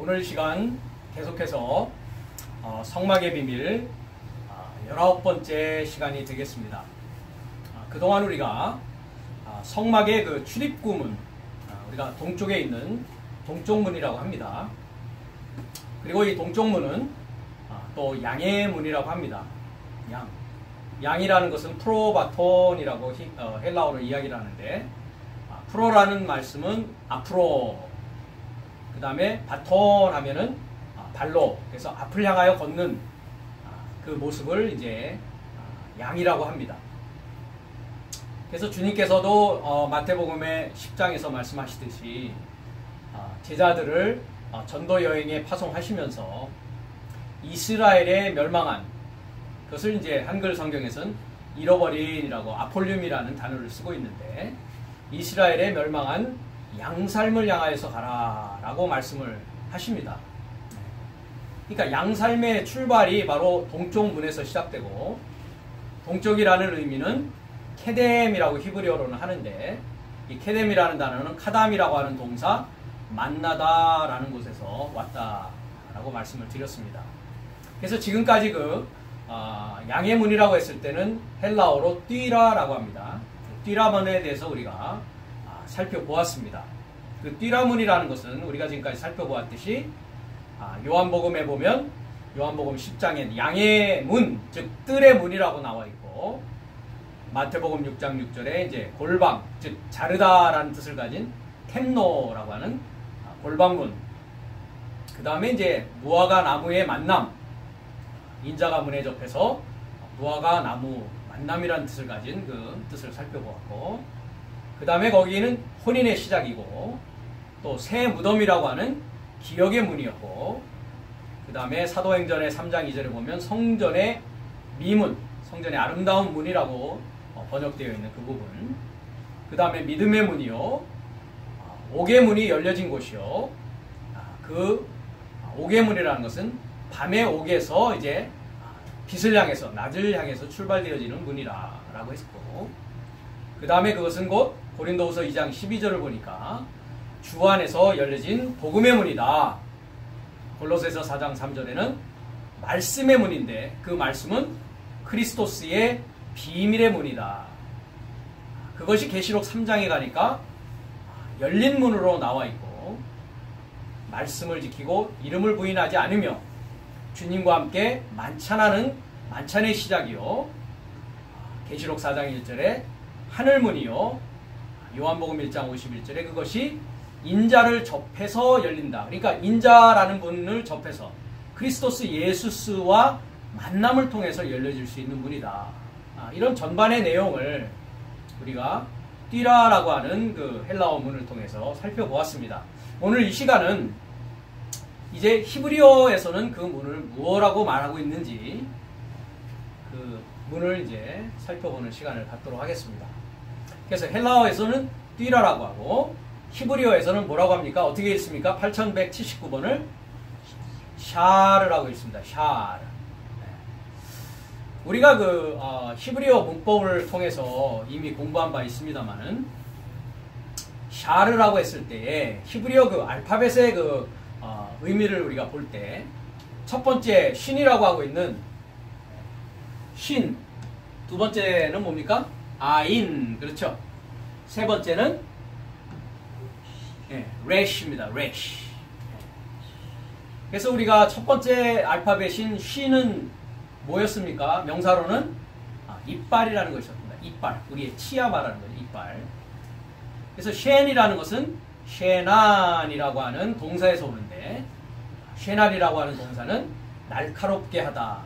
오늘 시간 계속해서 성막의 비밀 19번째 시간이 되겠습니다. 그동안 우리가 성막의 그 출입구문, 우리가 동쪽에 있는 동쪽문이라고 합니다. 그리고 이 동쪽문은 또 양의 문이라고 합니다. 양이라는 것은 프로바톤이라고 헬라어로 이야기를 하는데, 프로라는 말씀은 앞으로, 그 다음에 바톤 하면은 발로, 그래서 앞을 향하여 걷는 그 모습을 이제 양이라고 합니다. 그래서 주님께서도 마태복음의 10장에서 말씀하시듯이 제자들을 전도 여행에 파송하시면서 이스라엘에 멸망한, 그것을 이제 한글 성경에서는 잃어버린이라고 아폴륨이라는 단어를 쓰고 있는데, 이스라엘에 멸망한 양살을 향하여서 가라라고 말씀을 하십니다. 그러니까 양살의 출발이 바로 동쪽 문에서 시작되고, 동쪽이라는 의미는 케뎀이라고 히브리어로는 하는데, 이 케뎀이라는 단어는 카담이라고 하는 동사 만나다라는 곳에서 왔다라고 말씀을 드렸습니다. 그래서 지금까지 양의 문이라고 했을 때는 헬라어로 띠라라고 합니다. 띠라문에 대해서 우리가 살펴보았습니다. 그 띠라문이라는 것은 우리가 지금까지 살펴보았듯이 요한복음에 보면 요한복음 10장엔 양의 문, 즉 뜰의 문이라고 나와 있고, 마태복음 6장 6절에 이제 골방, 즉 자르다라는 뜻을 가진 템노라고 하는 골방문, 그 다음에 이제 무화과 나무의 만남, 인자가 문에 접해서 무화과 나무 만남이라는 뜻을 가진 그 뜻을 살펴보았고, 그 다음에 거기는 혼인의 시작이고, 또 새 무덤이라고 하는 기억의 문이었고, 그 다음에 사도행전의 3장 2절에 보면 성전의 미문, 성전의 아름다운 문이라고 번역되어 있는 그 부분, 그 다음에 믿음의 문이요, 옥의 문이 열려진 곳이요, 그 옥의 문이라는 것은 밤의 옥에서 이제 빛을 향해서, 낮을 향해서 출발되어지는 문이라고 했고, 그 다음에 그것은 곧 고린도후서 2장 12절을 보니까 주 안에서 열려진 복음의 문이다. 골로새서 4장 3절에는 말씀의 문인데, 그 말씀은 크리스토스의 비밀의 문이다. 그것이 계시록 3장에 가니까 열린 문으로 나와 있고, 말씀을 지키고 이름을 부인하지 않으며 주님과 함께 만찬하는 만찬의 시작이요, 계시록 4장 1절에 하늘문이요, 요한복음 1장 51절에 그것이 인자를 접해서 열린다. 그러니까 인자라는 분을 접해서 크리스토스 예수스와 만남을 통해서 열려질 수 있는 문이다. 이런 전반의 내용을 우리가 띠라라고 하는 그 헬라어 문을 통해서 살펴보았습니다. 오늘 이 시간은 이제 히브리어에서는 그 문을 무엇라고 말하고 있는지 그 문을 이제 살펴보는 시간을 갖도록 하겠습니다. 그래서 헬라어에서는 띠라라고 하고, 히브리어에서는 뭐라고 합니까? 어떻게 읽습니까? 8179번을 샤르라고 읽습니다. 샤르. 우리가 히브리어 문법을 통해서 이미 공부한 바 있습니다만은, 샤르라고 했을 때에 히브리어 그 알파벳의 의미를 우리가 볼 때, 첫 번째 신이라고 하고 있는 신, 두 번째는 뭡니까? 아인, 그렇죠? 세 번째는 레시입니다. 레시. 그래서 우리가 첫 번째 알파벳인 쉬는 뭐였습니까? 명사로는 이빨이라는 것이었습니다. 이빨, 우리의 치아 말하는 거죠. 이빨. 그래서 쉔이라는 것은 쉐난이라고 하는 동사에서 오는데, 쉐난이라고 하는 동사는 날카롭게 하다,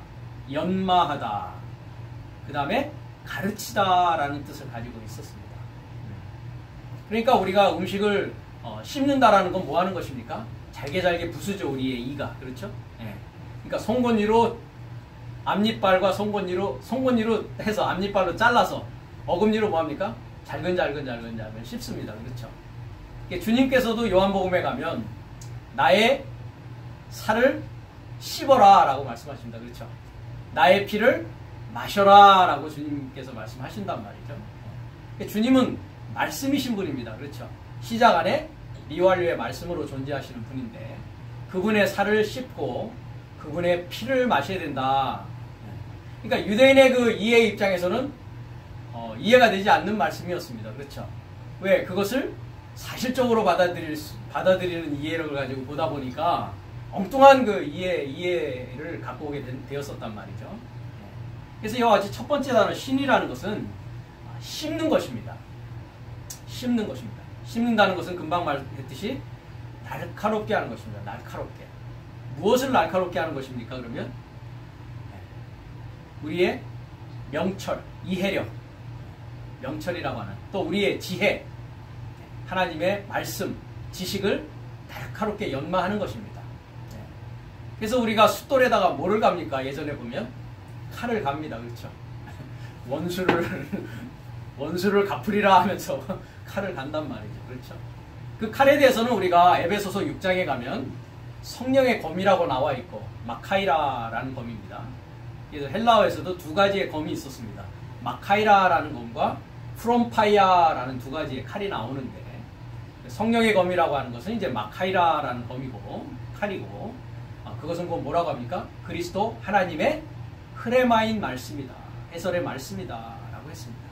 연마하다, 그 다음에 가르치다라는 뜻을 가지고 있었습니다. 그러니까 우리가 음식을 씹는다라는 건 뭐 하는 것입니까? 잘게 부수죠, 우리의 이가. 그렇죠? 그러니까 송곳니로 앞니빨과 송곳니로 해서 앞니빨로 잘라서 어금니로 뭐 합니까? 잘근 씹습니다. 그렇죠? 주님께서도 요한복음에 가면 나의 살을 씹어라 라고 말씀하십니다. 그렇죠? 나의 피를 마셔라 라고 주님께서 말씀하신단 말이죠. 주님은 말씀이신 분입니다. 그렇죠? 시작 안에 리완료의 말씀으로 존재하시는 분인데, 그분의 살을 씹고 그분의 피를 마셔야 된다. 그러니까 유대인의 그 이해 입장에서는 이해가 되지 않는 말씀이었습니다. 그렇죠? 왜? 그것을 사실적으로 받아들이는 이해를 가지고 보다 보니까 엉뚱한 그 이해를 갖고 오게 되었었단 말이죠. 그래서 이와 같이 첫 번째 단어 신이라는 것은 씹는 것입니다. 씹는 것입니다. 씹는다는 것은 금방 말했듯이 날카롭게 하는 것입니다. 날카롭게. 무엇을 날카롭게 하는 것입니까? 그러면 우리의 명철, 이해력, 명철이라고 하는 또 우리의 지혜, 하나님의 말씀, 지식을 날카롭게 연마하는 것입니다. 그래서 우리가 숫돌에다가 뭐를 갑니까? 예전에 보면 칼을 갑니다. 그렇죠? 원수를 갚으리라 하면서 칼을 간단 말이죠. 그렇죠? 그 칼에 대해서는 우리가 에베소서 6장에 가면 성령의 검이라고 나와 있고 마카이라라는 검입니다. 그래서 헬라어에서도 두 가지의 검이 있었습니다. 마카이라라는 검과 프롬파이아라는 두 가지의 칼이 나오는데 성령의 검이라고 하는 것은 이제 마카이라라는 검이고 칼이고 그것은 곧 뭐라고 합니까? 그리스도 하나님의 흐레마인 말씀이다. 해설의 말씀이다. 라고 했습니다.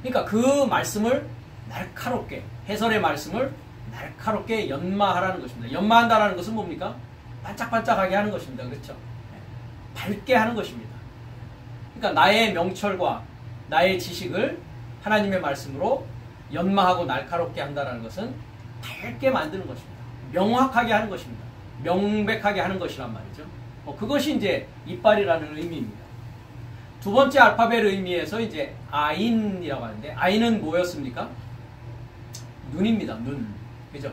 그러니까 그 말씀을 날카롭게 해설의 말씀을 날카롭게 연마하라는 것입니다. 연마한다라는 것은 뭡니까? 반짝반짝하게 하는 것입니다. 그렇죠? 밝게 하는 것입니다. 그러니까 나의 명철과 나의 지식을 하나님의 말씀으로 연마하고 날카롭게 한다는 것은 밝게 만드는 것입니다. 명확하게 하는 것입니다. 명백하게 하는 것이란 말이죠. 그것이 이제 이빨이라는 의미입니다. 두 번째 알파벳 의미에서 이제 아인이라고 하는데 아인은 뭐였습니까? 눈입니다. 눈. 그죠?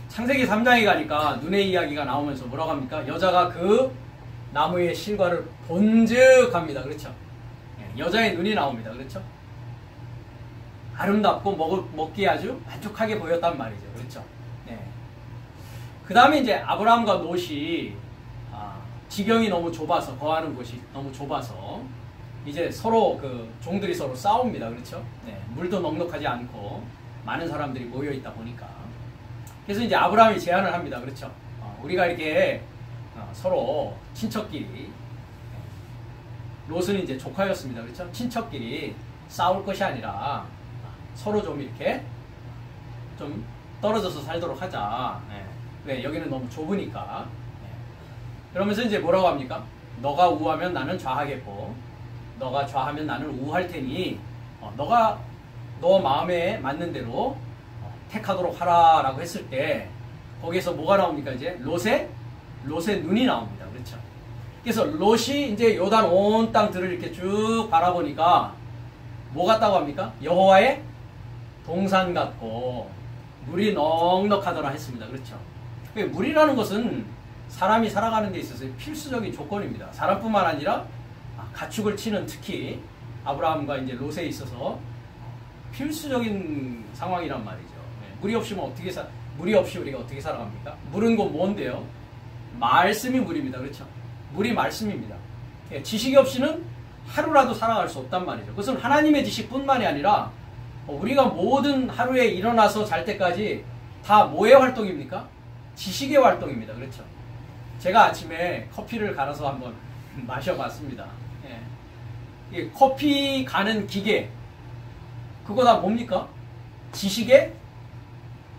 창세기 3장에 가니까 눈의 이야기가 나오면서 뭐라고 합니까? 여자가 그 나무의 실과를 본즉 합니다. 그렇죠? 여자의 눈이 나옵니다. 그렇죠? 아름답고 먹기에 아주 만족하게 보였단 말이죠. 그렇죠? 네. 그 다음에 이제 아브라함과 롯이 지경이 너무 좁아서 거하는 곳이 너무 좁아서 이제 서로 그 종들이 서로 싸웁니다. 그렇죠? 네. 물도 넉넉하지 않고 많은 사람들이 모여 있다 보니까 그래서 이제 아브라함이 제안을 합니다. 그렇죠? 우리가 이렇게 서로 친척끼리 롯은 이제 조카였습니다. 그렇죠? 친척끼리 싸울 것이 아니라 서로 좀 이렇게 좀 떨어져서 살도록 하자. 네. 왜? 여기는 너무 좁으니까. 네. 그러면서 이제 뭐라고 합니까? 너가 우하면 나는 좌하겠고 너가 좌하면 나는 우할 테니 너가 너 마음에 맞는 대로 택하도록 하라 라고 했을 때 거기에서 뭐가 나옵니까? 이제 롯의 눈이 나옵니다. 그렇죠? 그래서 롯이 이제 요단 온 땅들을 이렇게 쭉 바라보니까 뭐 같다고 합니까? 여호와의 동산 같고 물이 넉넉하더라 했습니다. 그렇죠? 물이라는 것은 사람이 살아가는 데 있어서 필수적인 조건입니다. 사람뿐만 아니라 가축을 치는 특히 아브라함과 이제 롯에 있어서 필수적인 상황이란 말이죠. 물이 없이 우리가 어떻게 살아갑니까? 물은 곧 뭔데요? 말씀이 물입니다. 그렇죠? 물이 말씀입니다. 지식이 없이는 하루라도 살아갈 수 없단 말이죠. 그것은 하나님의 지식뿐만이 아니라 우리가 모든 하루에 일어나서 잘 때까지 다 뭐의 활동입니까? 지식의 활동입니다. 그렇죠? 제가 아침에 커피를 갈아서 한번 마셔봤습니다. 예. 커피 가는 기계 그거 다 뭡니까? 지식의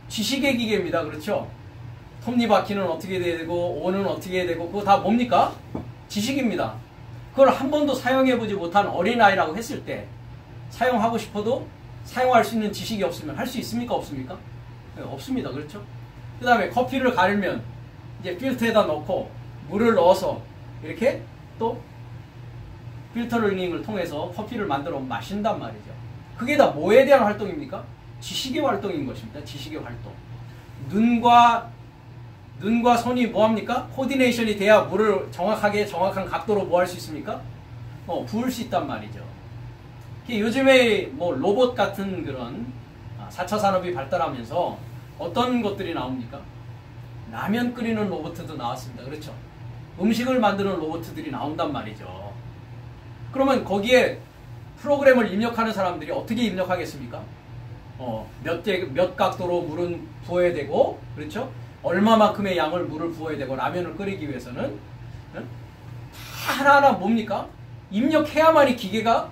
기계입니다. 그렇죠? 톱니바퀴는 어떻게 되고 오는 어떻게 되고 그거 다 뭡니까? 지식입니다. 그걸 한 번도 사용해보지 못한 어린아이라고 했을 때 사용하고 싶어도 사용할 수 있는 지식이 없으면 할 수 있습니까? 없습니까? 네, 없습니다. 그렇죠? 그 다음에 커피를 갈으면 이제 필터에다 넣고 물을 넣어서 이렇게 또 필터링을 통해서 커피를 만들어 마신단 말이죠. 그게 다 뭐에 대한 활동입니까? 지식의 활동인 것입니다. 지식의 활동. 눈과 손이 뭐합니까? 코디네이션이 돼야 물을 정확한 각도로 뭐 할 수 있습니까? 부을 수 있단 말이죠. 요즘에 뭐 로봇 같은 그런 4차 산업이 발달하면서 어떤 것들이 나옵니까? 라면 끓이는 로봇도 나왔습니다. 그렇죠? 음식을 만드는 로봇들이 나온단 말이죠. 그러면 거기에 프로그램을 입력하는 사람들이 어떻게 입력하겠습니까? 몇 각도로 물은 부어야 되고, 그렇죠? 얼마만큼의 양을 물을 부어야 되고 라면을 끓이기 위해서는 다 하나하나 뭡니까? 입력해야만이 기계가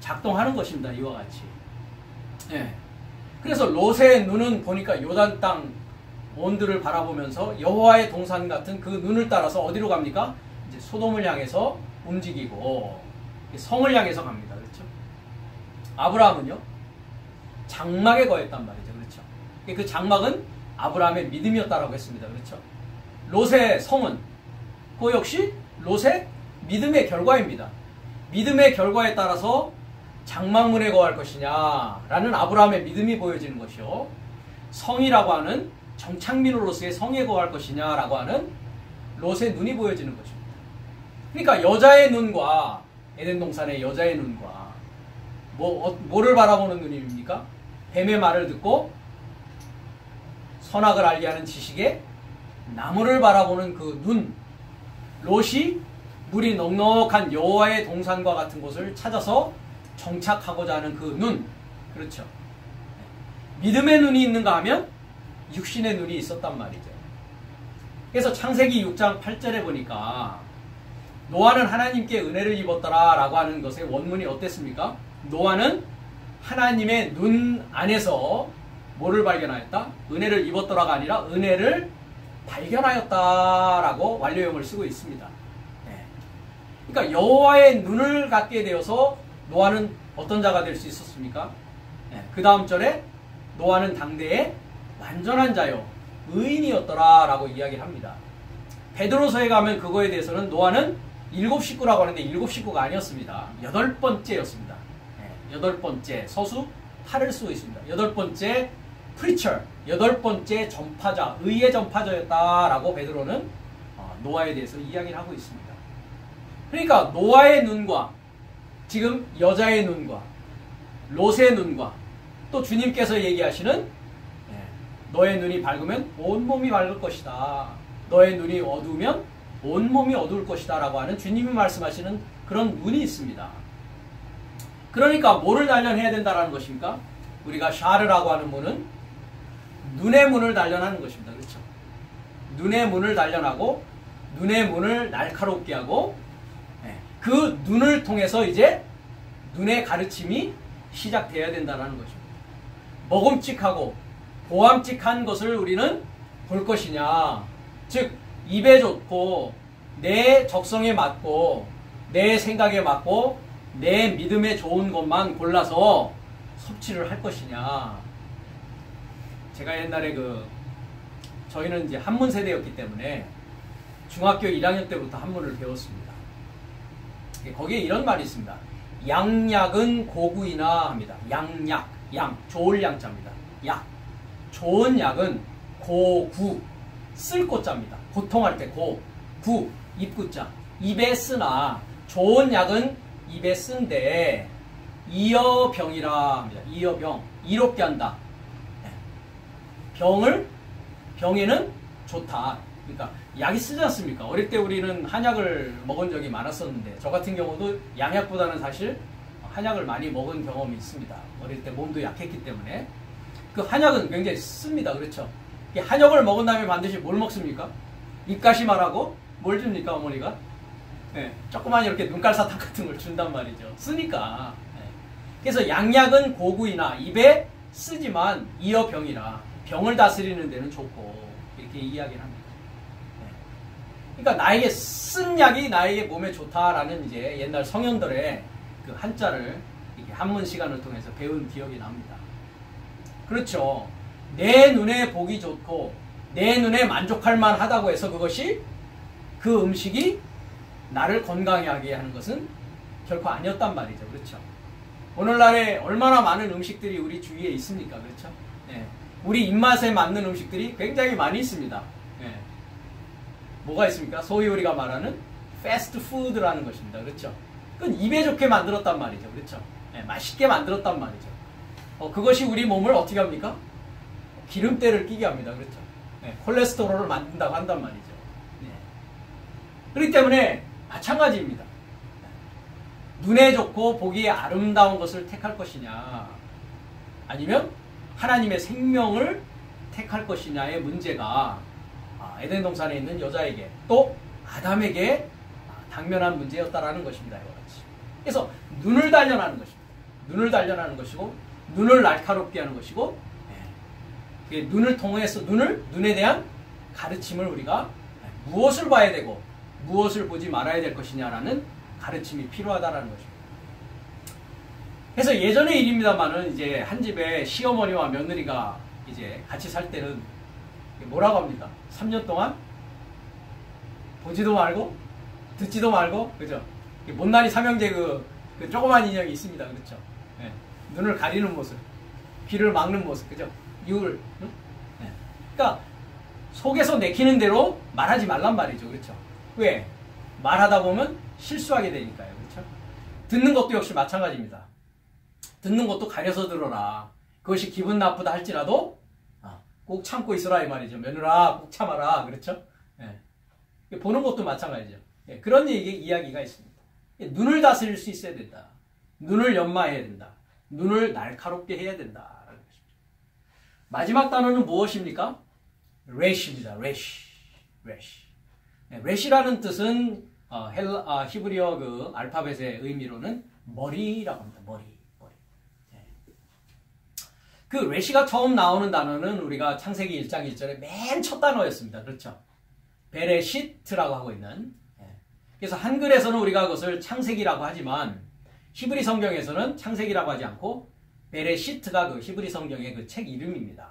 작동하는 것입니다. 이와 같이. 예. 그래서 롯의 눈은 보니까 요단 땅 온들을 바라보면서 여호와의 동산 같은 그 눈을 따라서 어디로 갑니까? 이제 소돔을 향해서 움직이고 성을 향해서 갑니다. 그렇죠? 아브라함은요? 장막에 거했단 말이죠. 그렇죠? 그 장막은 아브라함의 믿음이었다라고 했습니다. 그렇죠? 롯의 성은 그 역시 롯의 믿음의 결과입니다. 믿음의 결과에 따라서 장막문에 거할 것이냐라는 아브라함의 믿음이 보여지는 것이요. 성이라고 하는 정착민으로서의 성에 거할 것이냐라고 하는 롯의 눈이 보여지는 것입니다. 그러니까 여자의 눈과 에덴 동산의 여자의 눈과 뭐를 바라보는 눈입니까? 뱀의 말을 듣고 선악을 알게 하는 지식에 나무를 바라보는 그 눈. 롯이 물이 넉넉한 여호와의 동산과 같은 곳을 찾아서 정착하고자 하는 그 눈. 그렇죠. 믿음의 눈이 있는가 하면 육신의 눈이 있었단 말이죠. 그래서 창세기 6장 8절에 보니까 노아는 하나님께 은혜를 입었더라 라고 하는 것의 원문이 어땠습니까? 노아는 하나님의 눈 안에서 뭐를 발견하였다? 은혜를 입었더라가 아니라 은혜를 발견하였다라고 완료형을 쓰고 있습니다. 그러니까 여호와의 눈을 갖게 되어서 노아는 어떤 자가 될 수 있었습니까? 그 다음 절에 노아는 당대에 완전한 자요 의인이었더라 라고 이야기를 합니다. 베드로서에 가면 그거에 대해서는 노아는 7식구라고 하는데 7식구가 아니었습니다. 8번째였습니다. 8번째 서수 8을 쓰고 있습니다. 8번째 프리처, 8번째 전파자, 의의 전파자였다라고 베드로는 노아에 대해서 이야기를 하고 있습니다. 그러니까 노아의 눈과 지금 여자의 눈과 롯의 눈과 또 주님께서 얘기하시는 너의 눈이 밝으면 온몸이 밝을 것이다. 너의 눈이 어두우면 온몸이 어두울 것이다 라고 하는 주님이 말씀하시는 그런 눈이 있습니다. 그러니까 뭐를 단련해야 된다는 것입니까? 우리가 샤르라고 하는 문은 눈의 문을 단련하는 것입니다. 그렇죠? 눈의 문을 단련하고 눈의 문을 날카롭게 하고 그 눈을 통해서 이제 눈의 가르침이 시작되어야 된다는 것입니다. 먹음직하고 보암직한 것을 우리는 볼 것이냐, 즉 입에 좋고 내 적성에 맞고 내 생각에 맞고 내 믿음에 좋은 것만 골라서 섭취를 할 것이냐. 제가 옛날에 저희는 이제 한문 세대였기 때문에 중학교 1학년 때부터 한문을 배웠습니다. 거기에 이런 말이 있습니다. 양약은 고구이나 합니다. 양약, 양, 좋을 양자입니다. 약. 좋은 약은 고구, 쓸 고자입니다. 고통할 때 고, 구, 입구자. 입에 쓰나 좋은 약은 입에 쓴데 이어병이라 합니다. 이어병, 이롭게 한다. 병에는 좋다. 그러니까 약이 쓰지 않습니까? 어릴 때 우리는 한약을 먹은 적이 많았었는데 저 같은 경우도 양약보다는 사실 한약을 많이 먹은 경험이 있습니다. 어릴 때 몸도 약했기 때문에 그 한약은 굉장히 씁니다. 그렇죠? 한약을 먹은 다음에 반드시 뭘 먹습니까? 입가심하라고 뭘 줍니까 어머니가? 조그만 이렇게 눈깔 사탕 같은 걸 준단 말이죠. 쓰니까. 그래서 양약은 고구이나 입에 쓰지만 이어병이라 병을 다스리는 데는 좋고 이렇게 이야기를 합니다. 그러니까 나에게 쓴 약이 나에게 몸에 좋다라는 이제 옛날 성현들의 그 한자를 이렇게 한문 시간을 통해서 배운 기억이 납니다. 그렇죠. 내 눈에 보기 좋고 내 눈에 만족할 만하다고 해서 그것이 그 음식이 나를 건강하게 하게 하는 것은 결코 아니었단 말이죠. 그렇죠. 오늘날에 얼마나 많은 음식들이 우리 주위에 있습니까? 그렇죠. 우리 입맛에 맞는 음식들이 굉장히 많이 있습니다. 뭐가 있습니까? 소위 우리가 말하는 패스트푸드라는 것입니다. 그렇죠? 그건 입에 좋게 만들었단 말이죠. 그렇죠? 맛있게 만들었단 말이죠. 그것이 우리 몸을 어떻게 합니까? 기름때를 끼게 합니다. 그렇죠? 콜레스테롤을 만든다고 한단 말이죠. 그렇기 때문에 마찬가지입니다. 눈에 좋고 보기에 아름다운 것을 택할 것이냐 아니면 하나님의 생명을 택할 것이냐의 문제가 에덴 동산에 있는 여자에게 또 아담에게 당면한 문제였다라는 것입니다. 이와 같이. 그래서 눈을 단련하는 것입니다. 눈을 단련하는 것이고 눈을 날카롭게 하는 것이고 눈을 통해서 눈에 대한 가르침을 우리가 무엇을 봐야 되고 무엇을 보지 말아야 될 것이냐라는 가르침이 필요하다라는 것입니다. 그래서 예전의 일입니다만은 이제 한 집에 시어머니와 며느리가 이제 같이 살 때는 뭐라고 합니까? 3년 동안 보지도 말고 듣지도 말고, 그죠? 못난이 삼형제 그 조그만 인형이 있습니다. 그렇죠? 네. 눈을 가리는 모습, 귀를 막는 모습, 그죠? 이울. 응? 네. 그러니까 속에서 내키는 대로 말하지 말란 말이죠. 그렇죠? 왜? 말하다 보면 실수하게 되니까요. 그렇죠? 듣는 것도 역시 마찬가지입니다. 듣는 것도 가려서 들어라. 그것이 기분 나쁘다 할지라도 꼭 참고 있어라 이 말이죠. 며느라 꼭 참아라. 그렇죠? 예. 보는 것도 마찬가지죠. 예. 그런 이야기가 있습니다. 예. 눈을 다스릴 수 있어야 된다. 눈을 연마해야 된다. 눈을 날카롭게 해야 된다. 마지막 단어는 무엇입니까? 레시입니다. 레시. 예. 레시라는 뜻은 히브리어 그 알파벳의 의미로는 머리라고 합니다. 머리. 그 레시가 처음 나오는 단어는 우리가 창세기 1장 1절에 맨 첫 단어였습니다. 그렇죠? 베레시트라고 하고 있는. 그래서 한글에서는 우리가 그것을 창세기라고 하지만 히브리 성경에서는 창세기라고 하지 않고 베레시트가 그 히브리 성경의 그 책 이름입니다.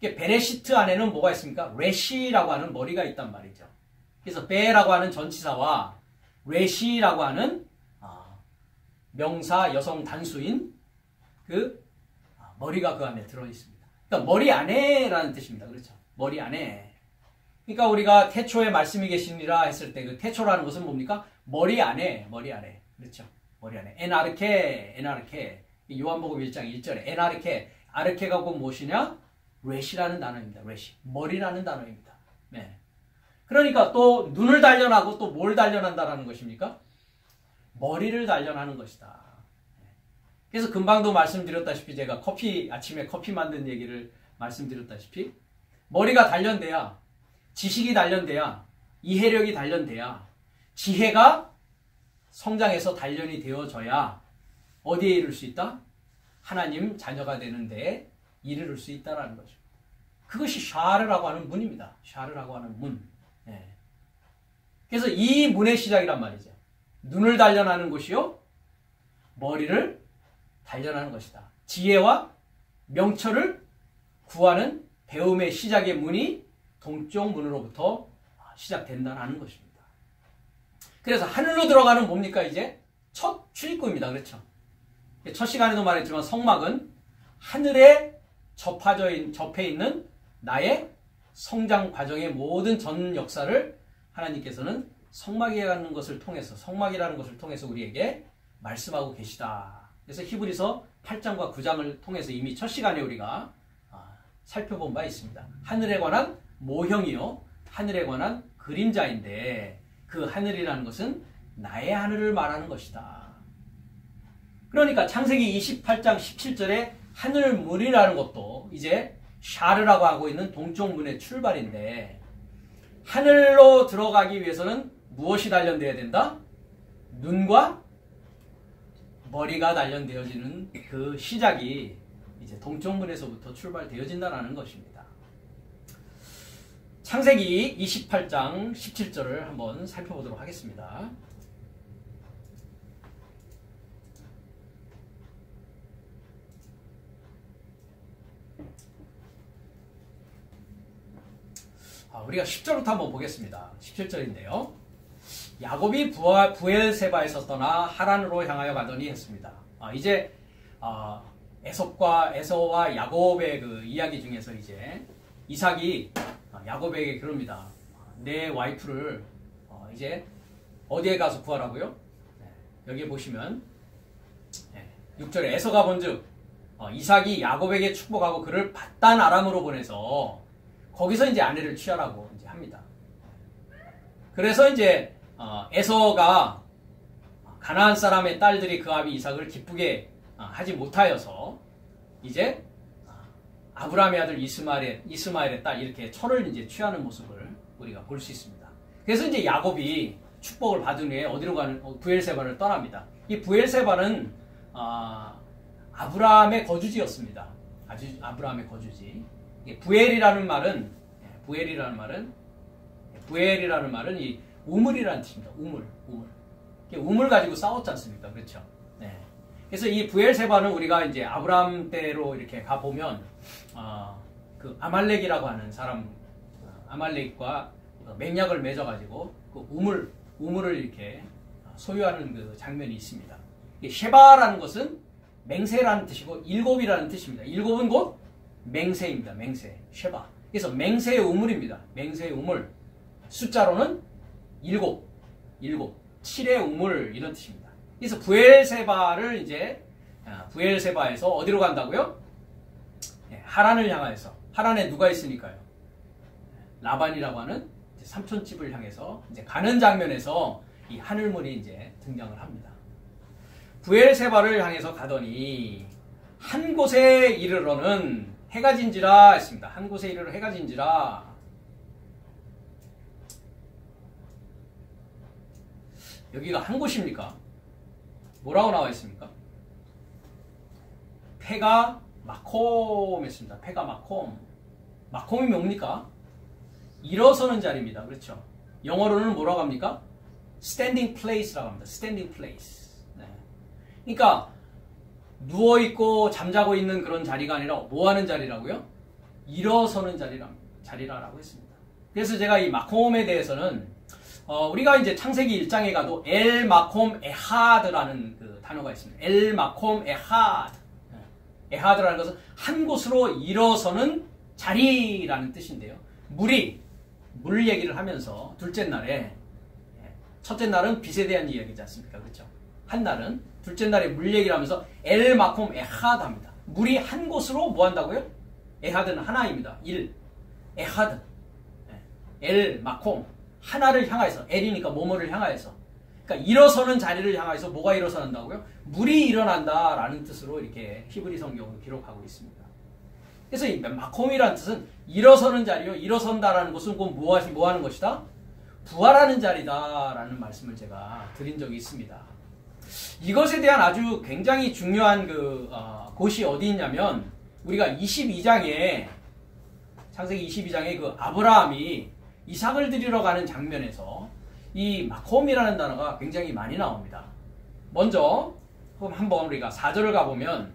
베레시트 안에는 뭐가 있습니까? 레시라고 하는 머리가 있단 말이죠. 그래서 베라고 하는 전치사와 레시라고 하는 명사 여성 단수인 그 머리가 그 안에 들어있습니다. 그러니까 머리 안에라는 뜻입니다. 그렇죠? 머리 안에. 그러니까 우리가 태초에 말씀이 계시니라 했을 때 그 태초라는 것은 뭡니까? 머리 안에. 그렇죠? 머리 안에. 에나르케. 요한복음 1장 1절에 에나르케. 아르케가 곧 무엇이냐? 레시라는 단어입니다. 레시. 머리라는 단어입니다. 네. 그러니까 또 눈을 단련하고 또 뭘 단련한다라는 것입니까? 머리를 단련하는 것이다. 그래서 금방도 말씀드렸다시피 제가 아침에 커피 만든 얘기를 말씀드렸다시피 머리가 단련돼야 지식이 단련돼야 이해력이 단련돼야 지혜가 성장해서 단련이 되어져야 어디에 이를 수 있다? 하나님 자녀가 되는데 이르를 수 있다는 거죠. 그것이 샤르라고 하는 문입니다. 샤르라고 하는 문. 네. 그래서 이 문의 시작이란 말이죠. 눈을 단련하는 곳이요. 머리를 단련하는 것이다. 지혜와 명철을 구하는 배움의 시작의 문이 동쪽 문으로부터 시작된다는 것입니다. 그래서 하늘로 들어가는 뭡니까 이제? 첫 출입구입니다. 그렇죠? 첫 시간에도 말했지만 성막은 하늘에 접해 있는 나의 성장 과정의 모든 전 역사를 하나님께서는 성막이라는 것을 통해서 우리에게 말씀하고 계시다. 그래서 히브리서 8장과 9장을 통해서 이미 첫 시간에 우리가 살펴본 바 있습니다. 하늘에 관한 모형이요. 하늘에 관한 그림자인데 그 하늘이라는 것은 나의 하늘을 말하는 것이다. 그러니까 창세기 28장 17절에 하늘문이라는 것도 이제 샤르라고 하고 있는 동쪽 문의 출발인데 하늘로 들어가기 위해서는 무엇이 단련되어야 된다? 눈과 머리가 단련되어지는 그 시작이 이제 동쪽문에서부터 출발되어진다는 것입니다. 창세기 28장 17절을 한번 살펴보도록 하겠습니다. 우리가 10절부터 한번 보겠습니다. 17절인데요. 야곱이 부엘세바에서 떠나 하란으로 향하여 가더니 했습니다. 이제 에서와 야곱의 그 이야기 중에서 이제 이삭이 야곱에게 그럽니다. 내 와이프를 이제 어디에 가서 구하라고요? 여기 보시면 6절에 에서가 본즉 이삭이 야곱에게 축복하고 그를 밧단 아람으로 보내서 거기서 이제 아내를 취하라고 이제 합니다. 그래서 이제 에서가 가나안 사람의 딸들이 그 아비 이삭을 기쁘게 하지 못하여서 이제 아브라함의 아들 이스마엘의 딸 이렇게 철을 이제 취하는 모습을 우리가 볼 수 있습니다. 그래서 이제 야곱이 축복을 받은 후에 어디로 가는 부엘세바를 떠납니다. 이 부엘세바는 아브라함의 거주지였습니다. 아브라함의 거주지. 부엘이라는 말은 이 우물이라는 뜻입니다. 우물 가지고 싸웠지 않습니까? 그렇죠? 네. 그래서 이 부엘세바는 우리가 이제 아브라함 때로 이렇게 가 보면 그 아말렉이라고 하는 사람, 아말렉과 맹약을 맺어가지고 그 우물을 이렇게 소유하는 그 장면이 있습니다. 쉐바라는 것은 맹세라는 뜻이고 일곱이라는 뜻입니다. 일곱은 곧 맹세입니다. 맹세, 쉐바. 그래서 맹세의 우물입니다. 맹세의 우물. 숫자로는 일곱, 7의 우물 이런 뜻입니다. 그래서 부엘세바를 이제 부엘세바에서 어디로 간다고요? 하란을 향하여서. 하란에 누가 있으니까요? 라반이라고 하는 삼촌집을 향해서 이제 가는 장면에서 이 하늘문이 이제 등장을 합니다. 부엘세바를 향해서 가더니 한 곳에 이르러는 해가 진지라 했습니다. 한 곳에 이르러 해가 진지라. 여기가 한 곳입니까? 뭐라고 나와 있습니까? 페가 마콤 했습니다. 페가 마콤. 마콤이 뭡니까? 일어서는 자리입니다. 그렇죠? 영어로는 뭐라고 합니까? standing place라고 합니다. standing place. 네. 그러니까 누워있고 잠자고 있는 그런 자리가 아니라 뭐 하는 자리라고요? 일어서는 자리라고 했습니다. 그래서 제가 이 마콤에 대해서는 우리가 이제 창세기 1장에 가도 엘 마콤 에하드라는 그 단어가 있습니다. 엘 마콤 에하드. 에하드라는 것은 한 곳으로 일어서는 자리라는 뜻인데요. 물 얘기를 하면서 둘째 날에, 첫째 날은 빛에 대한 이야기지 않습니까? 그렇죠? 한 날은, 둘째 날에 물 얘기를 하면서 엘 마콤 에하드 합니다. 물이 한 곳으로 뭐 한다고요? 에하드는 하나입니다. 에하드. 엘 마콤. 하나를 향하여서, 엘이니까 뭐뭐를 향하여서. 그러니까 일어서는 자리를 향하여서 뭐가 일어선다고요? 물이 일어난다라는 뜻으로 이렇게 히브리 성경으로 기록하고 있습니다. 그래서 이 마콤이라는 뜻은 일어서는 자리요. 일어선다라는 것은 곧 뭐 하는 것이다? 부활하는 자리다라는 말씀을 제가 드린 적이 있습니다. 이것에 대한 아주 굉장히 중요한 곳이 어디 있냐면 우리가 22장에 창세기 22장에 그 아브라함이 이삭을 드리러 가는 장면에서 이 마콤이라는 단어가 굉장히 많이 나옵니다. 먼저 한번 우리가 4절을 가보면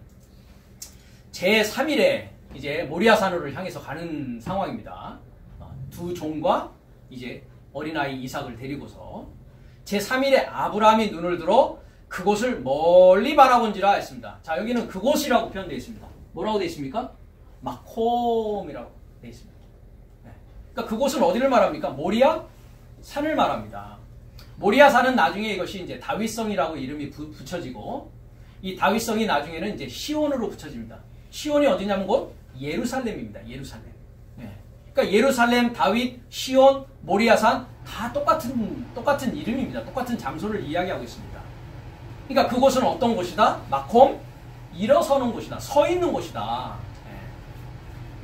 제3일에 이제 모리아산으로 향해서 가는 상황입니다. 두 종과 이제 어린아이 이삭을 데리고서 제3일에 아브라함이 눈을 들어 그곳을 멀리 바라본지라 했습니다. 자, 여기는 그곳이라고 표현되어 있습니다. 뭐라고 되어 있습니까? 마콤이라고 되어 있습니다. 그러니까 그곳은 어디를 말합니까? 모리아 산을 말합니다. 모리아 산은 나중에 이것이 이제 다윗성이라고 이름이 붙여지고 이 다윗성이 나중에는 이제 시온으로 붙여집니다. 시온이 어디냐면 곧 예루살렘입니다. 예루살렘. 그러니까 예루살렘, 다윗, 시온, 모리아산 다 똑같은 이름입니다. 똑같은 장소를 이야기하고 있습니다. 그러니까 그곳은 어떤 곳이다? 마콤, 일어서는 곳이다. 서 있는 곳이다.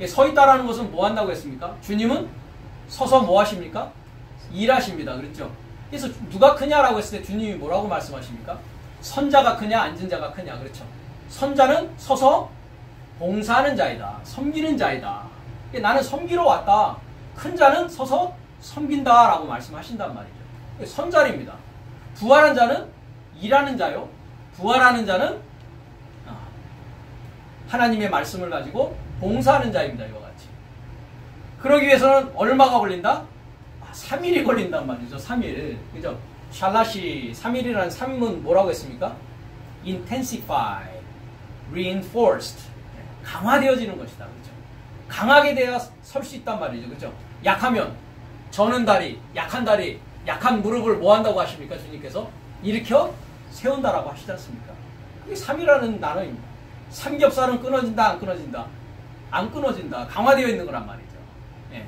서 있다라는 것은 뭐 한다고 했습니까? 주님은 서서 뭐 하십니까? 일하십니다. 그렇죠? 그래서 누가 크냐라고 했을 때 주님이 뭐라고 말씀하십니까? 선자가 크냐, 앉은 자가 크냐. 그렇죠? 선자는 서서 봉사하는 자이다. 섬기는 자이다. 나는 섬기러 왔다. 큰 자는 서서 섬긴다라고 말씀하신단 말이죠. 선자입니다. 부활한 자는 일하는 자요. 부활하는 자는 하나님의 말씀을 가지고 봉사하는 자입니다. 이와 같이. 그러기 위해서는 얼마가 걸린다? 3일이 걸린단 말이죠. 3일. 그죠? 샬라시 3일이라는 3은 뭐라고 했습니까? intensify, reinforced. 강화되어지는 것이다. 그죠? 강하게 되어 설 수 있단 말이죠. 그죠? 약하면 저는 다리, 약한 무릎을 뭐 한다고 하십니까? 주님께서 일으켜 세운다라고 하시지 않습니까? 그게 3이라는 단어입니다. 삼겹살은 끊어진다, 안 끊어진다? 안 끊어진다. 강화되어 있는 거란 말이죠. 예.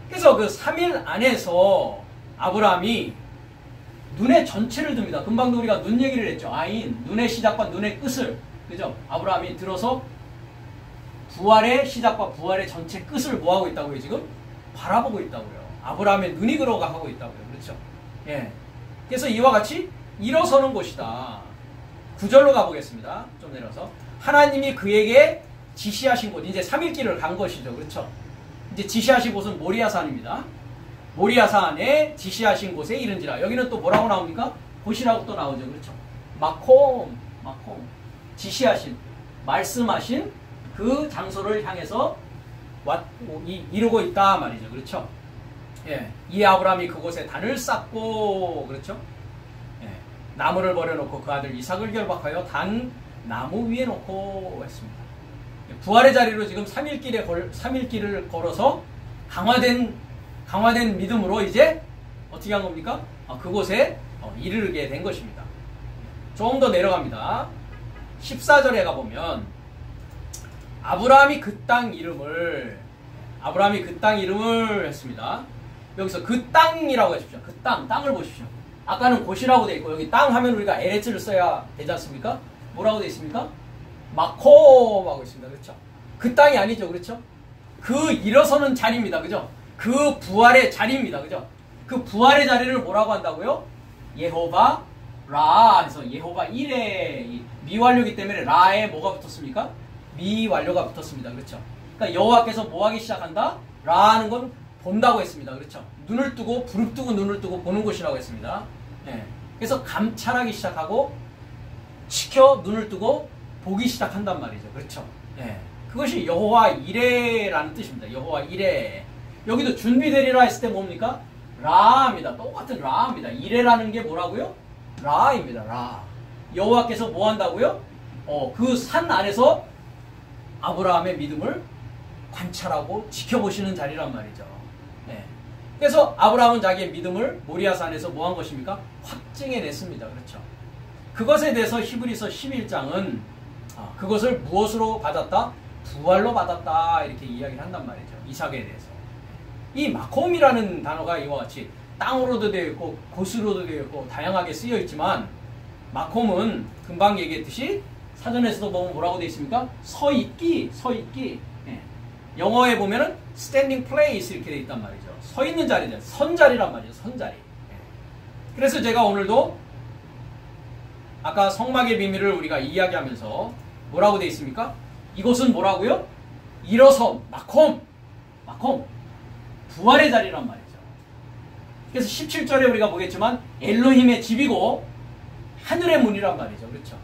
그래서 그 3일 안에서 아브라함이 눈의 전체를 듭니다. 금방도 우리가 눈 얘기를 했죠. 아인, 눈의 시작과 눈의 끝을. 그죠? 아브라함이 들어서 부활의 시작과 부활의 전체 끝을 뭐하고 있다고요? 지금 바라보고 있다고요. 아브라함의 눈이 그러가고 있다고요. 그렇죠? 예. 그래서 이와 같이 일어서는 곳이다. 9절로 가보겠습니다. 좀 내려서. 하나님이 그에게 지시하신 곳, 이제 3일길을 간 것이죠. 그렇죠? 이제 지시하신 곳은 모리아산입니다. 모리아산에 지시하신 곳에 이른지라. 여기는 또 뭐라고 나옵니까? 곳이라고 또 나오죠. 그렇죠? 마콤. 지시하신, 말씀하신 그 장소를 향해서 이루고 있다 말이죠. 그렇죠? 예. 이 아브라함이 그곳에 단을 쌓고, 그렇죠? 예. 나무를 버려놓고 그 아들 이삭을 결박하여 단 나무 위에 놓고 했습니다. 부활의 자리로 지금 3일길을 걸어서 강화된 믿음으로 이제 어떻게 한 겁니까? 그곳에 이르게 된 것입니다. 조금 더 내려갑니다. 14절에 가보면 아브라함이 그 땅 이름을 했습니다. 여기서 그 땅이라고 하십시오. 그 땅을 보십시오. 아까는 곳이라고 되어 있고 여기 땅 하면 우리가 에레츠를 써야 되지 않습니까? 뭐라고 되어 있습니까? 마콤하고 있습니다. 그렇죠? 그 땅이 아니죠. 그렇죠? 그 일어서는 자리입니다. 그죠? 그 부활의 자리입니다. 그죠? 그 부활의 자리를 뭐라고 한다고요? 예호바 라 해서 예호바 이레 미완료이기 때문에 라에 뭐가 붙었습니까? 미완료가 붙었습니다. 그렇죠? 그러니까 여호와께서 뭐 하기 시작한다? 라 하는 건 본다고 했습니다. 그렇죠? 눈을 뜨고 부릅뜨고 눈을 뜨고 보는 곳이라고 했습니다. 예. 그래서 감찰하기 시작하고 지켜 눈을 뜨고 보기 시작한단 말이죠. 그렇죠? 예. 그것이 여호와 이레라는 뜻입니다. 여호와 이레. 여기도 준비되리라 했을 때 뭡니까? 라입니다. 똑같은 라입니다. 이레라는 게 뭐라고요? 라입니다. 라. 여호와께서 뭐 한다고요? 그 산 안에서 아브라함의 믿음을 관찰하고 지켜보시는 자리란 말이죠. 예. 그래서 아브라함은 자기의 믿음을 모리아산에서 뭐 한 것입니까? 확증해냈습니다. 그렇죠? 그것에 대해서 히브리서 11장은 그것을 무엇으로 받았다? 부활로 받았다. 이렇게 이야기를 한단 말이죠. 이삭에 대해서. 이 마콤이라는 단어가 이와 같이 땅으로도 되어 있고 곳으로도 되어 있고 다양하게 쓰여 있지만 마콤은 금방 얘기했듯이 사전에서도 보면 뭐라고 되어 있습니까? 서 있기. 예. 영어에 보면은 standing place 이렇게 되어 있단 말이죠. 서 있는 자리죠. 선자리란 말이죠. 선자리. 예. 그래서 제가 오늘도 아까 성막의 비밀을 우리가 이야기하면서 뭐라고 되어 있습니까? 이곳은 뭐라고요? 일어섬, 마콤. 부활의 자리란 말이죠. 그래서 17절에 우리가 보겠지만 엘로힘의 집이고 하늘의 문이란 말이죠. 그렇죠?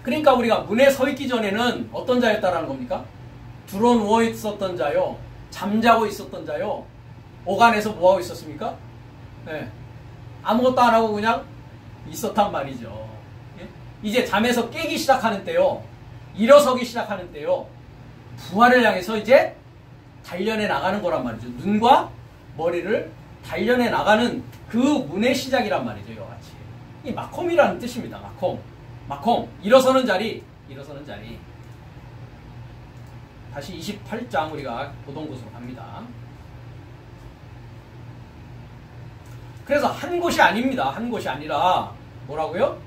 그러니까 우리가 문에 서 있기 전에는 어떤 자였다라는 겁니까? 두루 누워 있었던 자요. 잠자고 있었던 자요. 오간에서 뭐하고 있었습니까? 네. 아무것도 안 하고 그냥 있었단 말이죠. 예? 이제 잠에서 깨기 시작하는 때요. 일어서기 시작하는 때요. 부활을 향해서 이제 단련해 나가는 거란 말이죠. 눈과 머리를 단련해 나가는 그 문의 시작이란 말이죠. 이와 같이. 이 마콤이라는 뜻입니다. 마콤. 일어서는 자리. 다시 28장 우리가 보던 곳으로 갑니다. 그래서 한 곳이 아닙니다. 한 곳이 아니라 뭐라고요?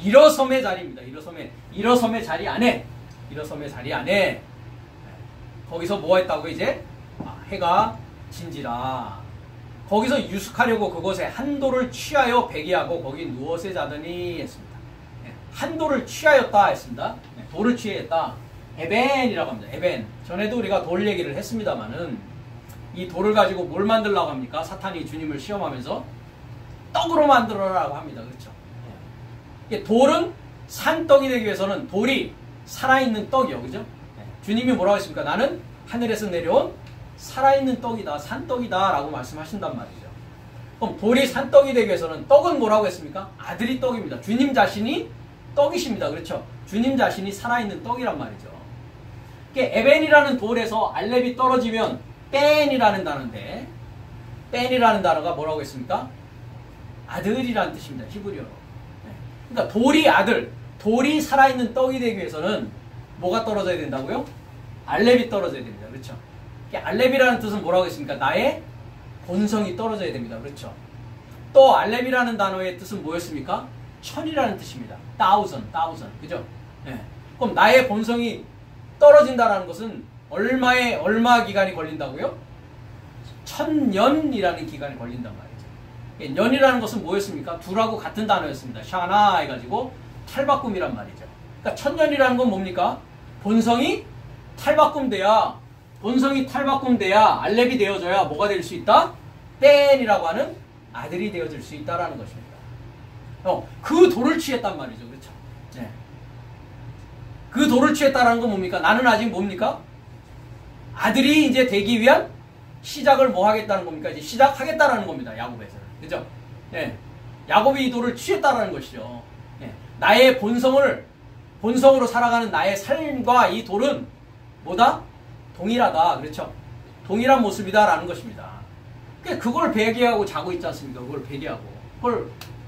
일어섬의 자리입니다. 일어섬의 자리 안에 거기서 뭐 했다고 이제? 해가 진지라. 거기서 유숙하려고 그곳에 한도를 취하여 배기하고 거기 누워서 자더니 했습니다. 한도를 취하였다 했습니다. 돌을 취했다. 에벤이라고 합니다. 에벤. 전에도 우리가 돌 얘기를 했습니다만은 이 돌을 가지고 뭘 만들려고 합니까? 사탄이 주님을 시험하면서 떡으로 만들어라고 합니다. 그렇죠? 돌은 산떡이 되기 위해서는 돌이 살아있는 떡이요. 그죠? 주님이 뭐라고 했습니까? 나는 하늘에서 내려온 살아있는 떡이다. 산떡이다. 라고 말씀하신단 말이죠. 그럼 돌이 산떡이 되기 위해서는 떡은 뭐라고 했습니까? 아들이 떡입니다. 주님 자신이 떡이십니다. 그렇죠? 주님 자신이 살아있는 떡이란 말이죠. 에벤이라는 돌에서 알렙이 떨어지면 뺀이라는 단어인데 뺀이라는 단어가 뭐라고 했습니까? 아들이라는 뜻입니다. 히브리어로. 그러니까 돌이 아들, 돌이 살아있는 떡이 되기 위해서는 뭐가 떨어져야 된다고요? 알렙이 떨어져야 됩니다. 그렇죠? 알렙이라는 뜻은 뭐라고 했습니까? 나의 본성이 떨어져야 됩니다. 그렇죠? 또 알렙이라는 단어의 뜻은 뭐였습니까? 천이라는 뜻입니다. thousand. 그죠? 네. 그럼 나의 본성이 떨어진다라는 것은 얼마 기간이 걸린다고요? 1000년이라는 기간이 걸린단 말이죠. 년이라는 것은 뭐였습니까? 둘하고 같은 단어였습니다. 샤나 해가지고 탈바꿈이란 말이죠. 그러니까 1000년이라는 건 뭡니까? 본성이 탈바꿈돼야 알렙이 되어져야 뭐가 될 수 있다? 벤이라고 하는 아들이 되어질 수 있다라는 것입니다. 그 도를 취했단 말이죠. 그렇죠? 네. 그 도를 취했다라는 건 뭡니까? 나는 아직 뭡니까? 아들이 이제 되기 위한 시작을 뭐 하겠다는 겁니까? 이제 시작하겠다라는 겁니다. 야곱에서는. 그죠? 네. 야곱이 이 도를 취했다라는 것이죠. 네. 나의 본성으로 살아가는 나의 삶과 이 돌은 뭐다? 동일하다. 그렇죠? 동일한 모습이다라는 것입니다. 그걸 베개하고 자고 있지 않습니까? 그걸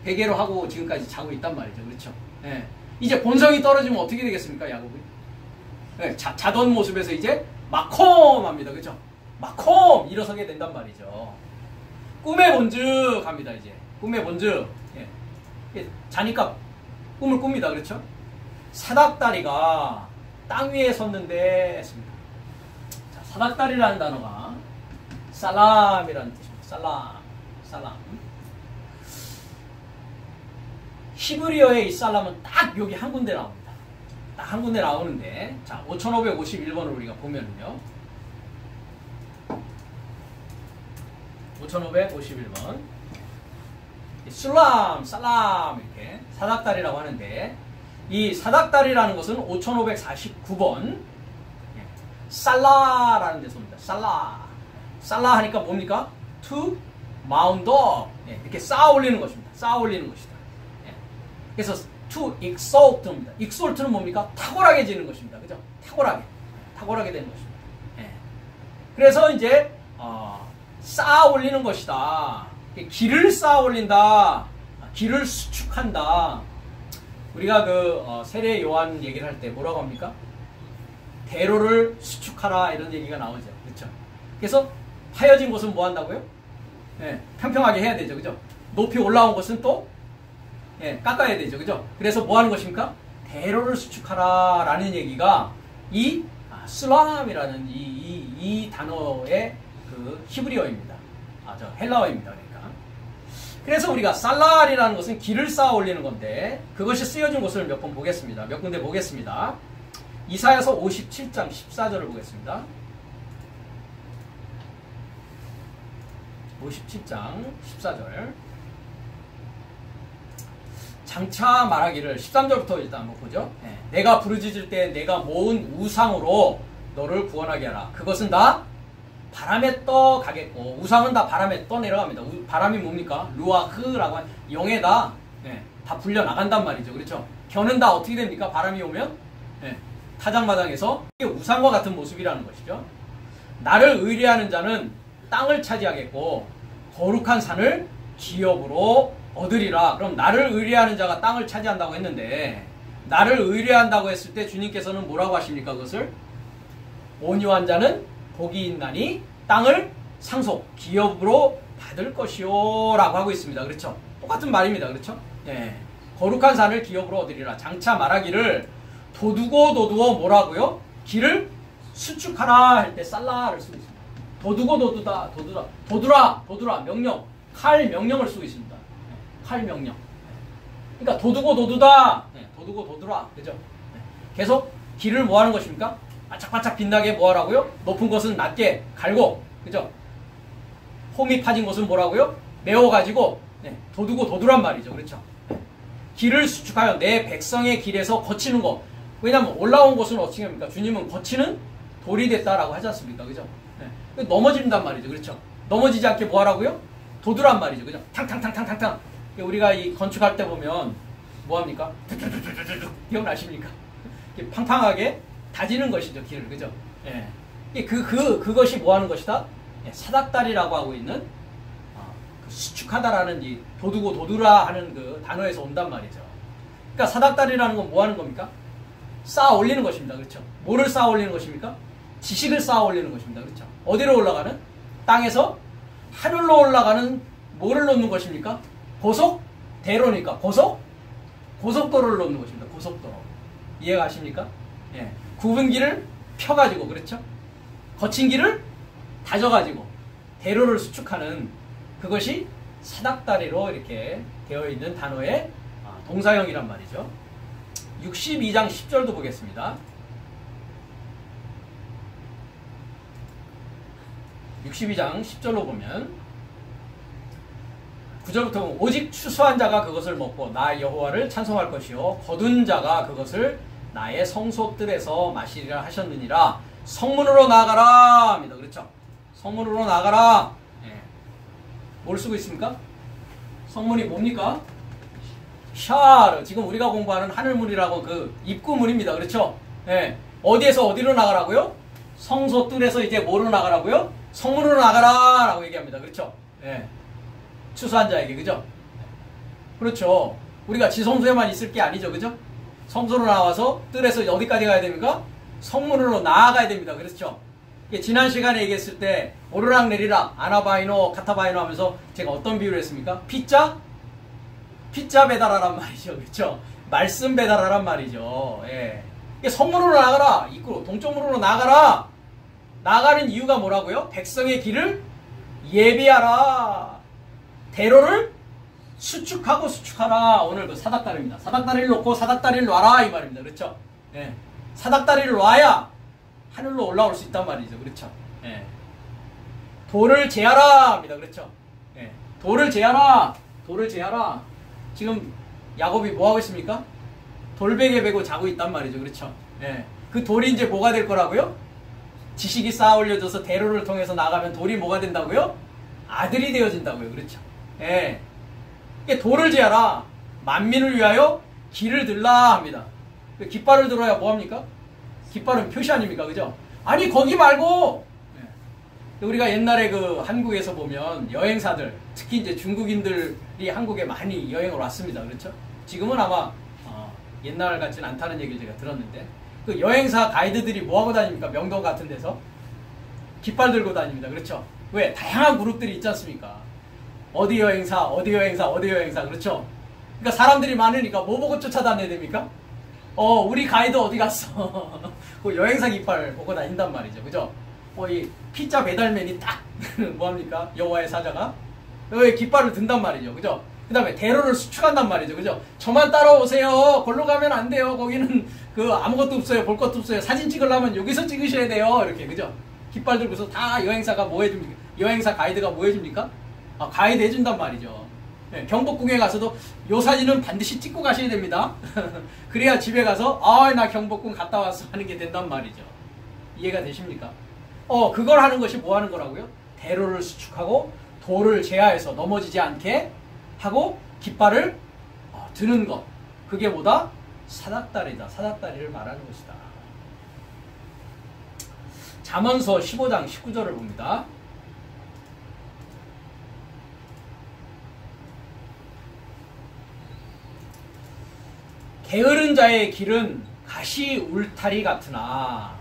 베개로 하고 지금까지 자고 있단 말이죠. 그렇죠? 네. 이제 본성이 떨어지면 어떻게 되겠습니까? 야곱이? 네. 자던 모습에서 이제 마콤 합니다. 그렇죠? 마콤 일어서게 된단 말이죠. 꿈의 본즉 합니다. 이제 꿈의 본즉. 예. 자니까 꿈을 꿉니다. 그렇죠? 사닥다리가 땅 위에 섰는데 했습니다. 자, 사닥다리라는 단어가 살람이라는 뜻입니다. 살람. 히브리어의 이 살람은 딱 여기 한 군데 나옵니다. 딱 한 군데 나오는데, 자, 5551번을 우리가 보면은요. 5551번. 살람, 이렇게 사닥다리라고 하는데, 이 사닥다리라는 것은 5549번 살라라는 데서 옵니다. 살라 하니까 뭡니까? To mount up. 이렇게 쌓아 올리는 것입니다. 쌓아 올리는 것이다. 그래서 to exalt입니다. exalt는 뭡니까? 탁월하게지는 것입니다. 그죠? 탁월하게 되는 것입니다. 그래서 이제 쌓아 올리는 것이다. 길을 쌓아 올린다. 길을 수축한다. 우리가 세례 요한 얘기를 할 때 뭐라고 합니까? 대로를 수축하라 이런 얘기가 나오죠. 그렇죠? 그래서 파여진 곳은 뭐 한다고요? 평평하게 해야 되죠. 그죠? 높이 올라온 곳은 또 깎아야 되죠. 그죠? 그래서 뭐 하는 것입니까? 대로를 수축하라 라는 얘기가 이 슬람이라는 이 단어의 그 히브리어입니다. 저 헬라어입니다. 그러니까. 그래서 우리가 살랄이라는 것은 길을 쌓아 올리는 건데 그것이 쓰여진 곳을 몇 번 보겠습니다. 몇 군데 보겠습니다. 이사야서 57장 14절을 보겠습니다. 57장 14절. 장차 말하기를 13절부터 일단 한번 보죠. 내가 부르짖을 때 내가 모은 우상으로 너를 구원하게 하라. 그것은 다 바람에 떠 가겠고, 우상은 다 바람에 떠 내려갑니다. 바람이 뭡니까? 루아흐라고 하는 영에다 다 불려 나간단 말이죠. 그렇죠? 겨는 다 어떻게 됩니까? 바람이 오면 타작마당에서 이게 우상과 같은 모습이라는 것이죠. 나를 의뢰하는 자는 땅을 차지하겠고 거룩한 산을 기업으로 얻으리라. 그럼 나를 의뢰하는 자가 땅을 차지한다고 했는데, 나를 의뢰한다고 했을 때 주님께서는 뭐라고 하십니까? 그것을 온유한 자는 복이 있나니 땅을 상속 기업으로 받을 것이요 라고 하고 있습니다. 그렇죠? 똑같은 말입니다. 그렇죠? 거룩한 산을 기업으로 얻으리라. 장차 말하기를 도두고 뭐라고요? 길을 수축하라 할 때 살라를 쓰고 있습니다. 도두고 도두라 명령, 칼 명령을 쓰고 있습니다. 칼 명령. 그러니까 도두다. 도두라. 그죠? 계속 길을 뭐 하는 것입니까? 바짝바짝 빛나게 뭐 하라고요? 높은 것은 낮게 갈고, 그죠? 홈이 파진 것은 뭐라고요? 메워가지고, 도두란 말이죠. 그렇죠? 길을 수축하여 내 백성의 길에서 거치는 것. 왜냐하면 올라온 것은 어떻게 합니까? 주님은 거치는 돌이 됐다라고 하지 않습니까? 그죠? 넘어진단 말이죠. 그렇죠? 넘어지지 않게 뭐 하라고요? 도두란 말이죠. 그죠? 탕탕탕탕탕탕. 우리가 이 건축할 때 보면 뭐 합니까? 기억나십니까? 팡팡하게 다지는 것이죠. 길을. 그죠? 그것이 뭐 하는 것이다? 사닥다리라고 하고 있는 수축하다라는 이 도두라 하는 그 단어에서 온단 말이죠. 그러니까 사닥다리라는 건 뭐 하는 겁니까? 쌓아 올리는 것입니다. 그렇죠? 뭐를 쌓아 올리는 것입니까? 지식을 쌓아 올리는 것입니다. 그렇죠? 어디로 올라가는? 땅에서 하늘로 올라가는 뭐를 놓는 것입니까? 대로니까 고속도로를 놓는 것입니다. 고속도로. 이해가 가십니까? 굽은 길을 펴가지고, 그렇죠? 거친 길을 다져가지고 대로를 수축하는 그것이 사닥다리로 이렇게 되어 있는 단어의 동사형이란 말이죠. 62장 10절도 보겠습니다. 62장 10절로 보면 9절부터 보면 오직 추수한 자가 그것을 먹고 나 여호와를 찬송할 것이요 거둔 자가 그것을 나의 성소뜰에서 마시리라 하셨느니라. 성문으로 나가라 합니다. 그렇죠? 성문으로 나가라. 예. 뭘 쓰고 있습니까? 성문이 뭡니까? 샤르. 지금 우리가 공부하는 하늘문이라고 그 입구문입니다. 그렇죠? 예. 어디에서 어디로 나가라고요? 성소뜰에서 이제 뭐로 나가라고요? 성문으로 나가라 라고 얘기합니다. 그렇죠? 예. 추수한 자에게, 그죠? 그렇죠. 우리가 지성소에만 있을 게 아니죠. 그죠? 성소로 나와서 뜰에서 어디까지 가야 됩니까? 성문으로 나아가야 됩니다. 그렇죠? 지난 시간에 얘기했을 때 오르락 내리락 아나바이노 카타바이노 하면서 제가 어떤 비유를 했습니까? 피자 배달하란 말이죠. 그렇죠? 말씀 배달하란 말이죠. 예. 성문으로 나가라. 입구로 동쪽문으로 나가라. 나가는 이유가 뭐라고요? 백성의 길을 예비하라. 대로를 수축하라. 오늘 그 사닥다리입니다. 사닥다리를 놓고 사닥다리를 놔라 이 말입니다. 그렇죠? 예. 사닥다리를 놔야 하늘로 올라올 수 있단 말이죠. 그렇죠? 예. 돌을 제하라 합니다. 그렇죠? 예. 돌을 제하라. 지금 야곱이 뭐 하고 있습니까? 돌베개 베고 자고 있단 말이죠. 그렇죠? 예. 그 돌이 이제 뭐가 될 거라고요? 지식이 쌓아 올려져서 대로를 통해서 나가면 돌이 뭐가 된다고요? 아들이 되어진다고요. 그렇죠? 예. 돌을 제하라. 만민을 위하여 길을 들라 합니다. 깃발을 들어야 뭐합니까? 깃발은 표시 아닙니까? 그죠? 아니 거기 말고 우리가 옛날에 그 한국에서 보면 여행사들 특히 이제 중국인들이 한국에 많이 여행을 왔습니다. 그렇죠? 지금은 아마 옛날 같지는 않다는 얘기를 제가 들었는데 그 여행사 가이드들이 뭐하고 다닙니까? 명동 같은 데서 깃발 들고 다닙니다. 그렇죠? 왜? 다양한 그룹들이 있지 않습니까? 어디 여행사 그렇죠? 그러니까 사람들이 많으니까 뭐 보고 쫓아다녀야 됩니까? 우리 가이드 어디 갔어? 그 여행사 깃발 보고 다닌단 말이죠. 그죠? 이 피자 배달맨이 딱 뭐합니까? 여호와의 사자가 여기 깃발을 든단 말이죠. 그죠? 그 다음에 대로를 수축한단 말이죠. 그죠? 저만 따라오세요. 걸로 가면 안 돼요. 거기는 그 아무것도 없어요. 볼 것도 없어요. 사진 찍으려면 여기서 찍으셔야 돼요. 이렇게. 그죠? 깃발 들고서 다 여행사가 뭐 해줍니까? 여행사 가이드가 뭐 해줍니까? 가이드 해준단 말이죠. 네, 경복궁에 가서도 요 사진은 반드시 찍고 가셔야 됩니다. 그래야 집에 가서 나 경복궁 갔다 왔어 하는 게 된단 말이죠. 이해가 되십니까? 그걸 하는 것이 뭐 하는 거라고요? 대로를 수축하고 돌을 제하해서 넘어지지 않게 하고 깃발을 드는 것. 그게 뭐다? 사닥다리다. 사닥다리를 말하는 것이다. 잠언서 15장 19절을 봅니다. 게으른 자의 길은 가시 울타리 같으나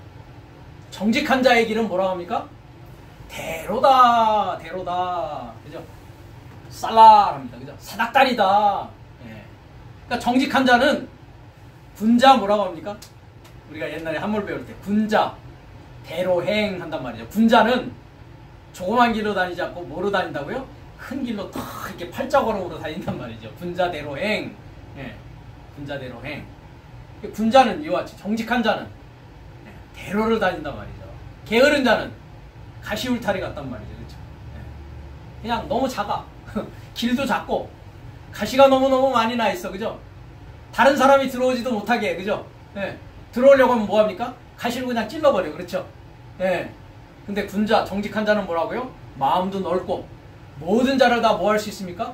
정직한 자의 길은 뭐라고 합니까? 대로다. 그죠? 쌀랄합니다. 그죠? 사닥다리다. 예. 그러니까 정직한 자는 군자 뭐라고 합니까? 우리가 옛날에 한물 배울 때 군자 대로행 한단 말이죠. 군자는 조그만 길로 다니지 않고 뭐로 다닌다고요? 큰 길로 탁 이렇게 팔자걸음으로 다닌단 말이죠. 군자 대로행. 예. 군자 대로행. 군자는 이와 같이 정직한 자는 대로를 다닌단 말이죠. 게으른 자는 가시울타리 같단 말이죠. 그렇죠? 그냥 너무 작아. 길도 작고 가시가 너무너무 많이 나 있어. 그죠? 다른 사람이 들어오지도 못하게 해. 그죠? 들어오려고 하면 뭐합니까? 가시를 그냥 찔러버려. 그렇죠? 근데 군자, 정직한 자는 뭐라고요? 마음도 넓고 모든 자를 다 뭐 할 수 있습니까?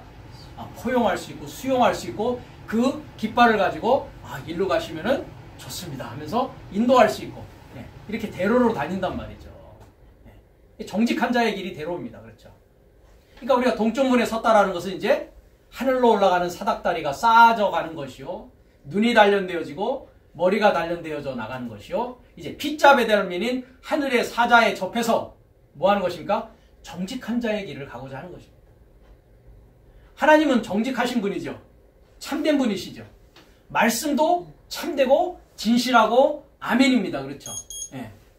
포용할 수 있고 수용할 수 있고 그 깃발을 가지고 일로 가시면은 좋습니다 하면서 인도할 수 있고 이렇게 대로로 다닌단 말이죠. 정직한 자의 길이 대로입니다. 그렇죠? 그러니까 우리가 동쪽문에 섰다라는 것은 이제 하늘로 올라가는 사닥다리가 쌓아져 가는 것이요. 눈이 단련되어지고 머리가 단련되어져 나가는 것이요. 이제 피자 배달민인 하늘의 사자에 접해서 뭐 하는 것입니까? 정직한 자의 길을 가고자 하는 것입니다. 하나님은 정직하신 분이죠. 참된 분이시죠. 말씀도 참되고 진실하고 아멘입니다. 그렇죠?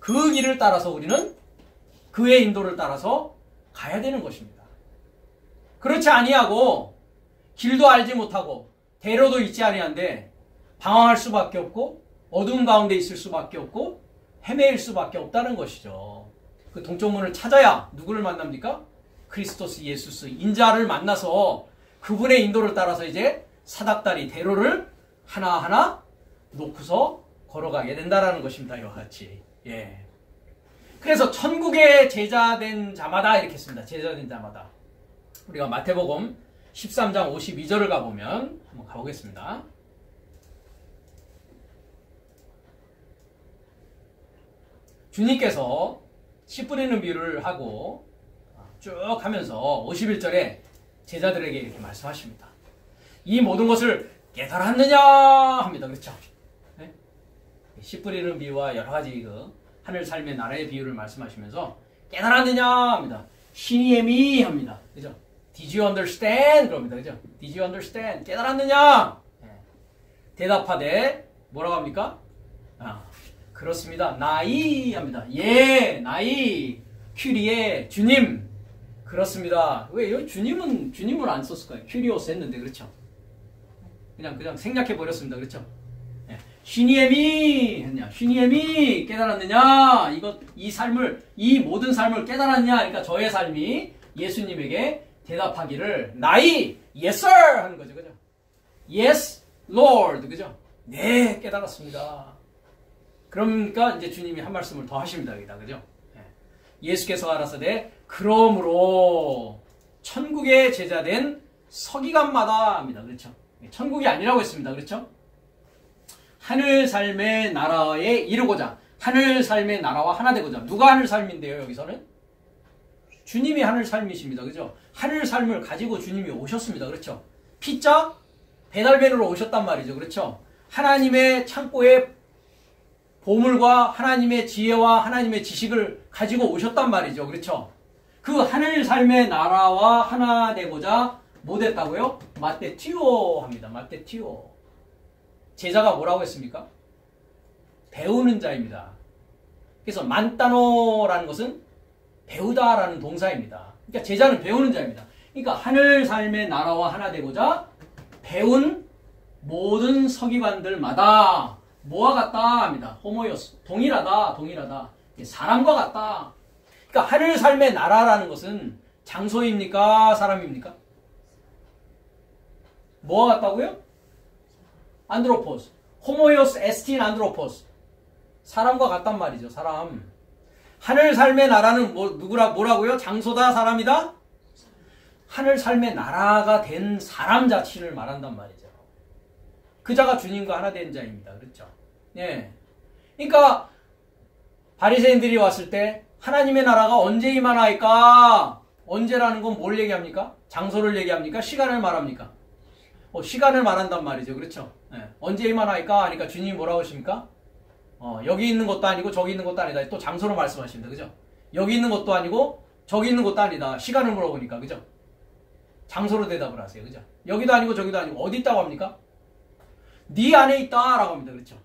그 길을 따라서 우리는 그의 인도를 따라서 가야 되는 것입니다. 그렇지 아니하고 길도 알지 못하고 대로도 있지 아니한데 방황할 수밖에 없고 어두운 가운데 있을 수밖에 없고 헤매일 수밖에 없다는 것이죠. 그 동쪽문을 찾아야 누구를 만납니까? 크리스토스 예수스 인자를 만나서 그분의 인도를 따라서 이제 사닥다리 대로를 하나하나 놓고서 걸어가게 된다는 것입니다. 이와 같이. 예. 그래서 천국의 제자된 자마다 이렇게 했습니다. 제자된 자마다. 우리가 마태복음 13장 52절을 가보면 한번 가보겠습니다. 주님께서 씨 뿌리는 비유를 하고 쭉 하면서 51절에 제자들에게 이렇게 말씀하십니다. 이 모든 것을 깨달았느냐 합니다. 그렇죠? 네? 씨 뿌리는 비유와 여러 가지 그 하늘 삶의 나라의 비유를 말씀하시면서 깨달았느냐 합니다. 시니에미 합니다. 그죠? Did you understand? 그럽니다. 그죠? Did you understand? 깨달았느냐? 네. 대답하되 뭐라고 합니까? 그렇습니다. 나이 합니다. 예, 나이. 큐리에 주님. 그렇습니다. 왜 주님을 안 썼을까요? 큐리오스 했는데 그렇죠? 그냥 생략해 버렸습니다. 그렇죠? 예. 쉬니에미 했냐? 쉬니에미 깨달았느냐? 이 모든 삶을 깨달았냐? 그러니까 저의 삶이 예수님에게 대답하기를 나이 yes sir 하는 거죠. 그죠? yes lord 그죠? 네, 깨달았습니다. 그러니까 이제 주님이 한 말씀을 더 하십니다. 여기다. 그죠? 예수께서 가라사대 그러므로 천국의 제자된 서기관마다 합니다. 그렇죠? 천국이 아니라고 했습니다. 그렇죠? 하늘 삶의 나라에 이르고자 하늘 삶의 나라와 하나 되고자 누가 하늘 삶인데요? 여기서는 주님이 하늘 삶이십니다. 그죠? 하늘 삶을 가지고 주님이 오셨습니다. 그렇죠? 피자 배달맨으로 오셨단 말이죠. 그렇죠? 하나님의 창고에 보물과 하나님의 지혜와 하나님의 지식을 가지고 오셨단 말이죠. 그렇죠? 그 하늘 삶의 나라와 하나 되고자 뭐 됐다고요? 마테티오 합니다. 마테티오. 제자가 뭐라고 했습니까? 배우는 자입니다. 그래서 만따노라는 것은 배우다라는 동사입니다. 그러니까 제자는 배우는 자입니다. 그러니까 하늘 삶의 나라와 하나 되고자 배운 모든 서기관들마다 뭐와 같다 합니다. 호모이오스. 동일하다. 사람과 같다. 그러니까 하늘 삶의 나라라는 것은 장소입니까? 사람입니까? 뭐와 같다고요? 안드로포스. 호모이오스 에스틴 안드로포스. 사람과 같단 말이죠. 사람. 하늘 삶의 나라는 뭐라고요? 장소다? 사람이다? 하늘 삶의 나라가 된 사람 자신을 말한단 말이죠. 그 자가 주님과 하나 된 자입니다. 그렇죠? 예. 그러니까 바리새인들이 왔을 때 하나님의 나라가 언제 임하나이까? 언제라는 건 뭘 얘기합니까? 장소를 얘기합니까? 시간을 말합니까? 시간을 말한단 말이죠. 그렇죠? 예. 언제 임하나이까? 하니까 주님이 뭐라고 하십니까? 여기 있는 것도 아니고 저기 있는 것도 아니다. 또 장소로 말씀하십니다. 그죠? 여기 있는 것도 아니고 저기 있는 것도 아니다. 시간을 물어보니까. 그죠? 장소로 대답을 하세요. 그죠? 여기도 아니고 저기도 아니고 어디 있다고 합니까? 네 안에 있다 라고 합니다. 그렇죠?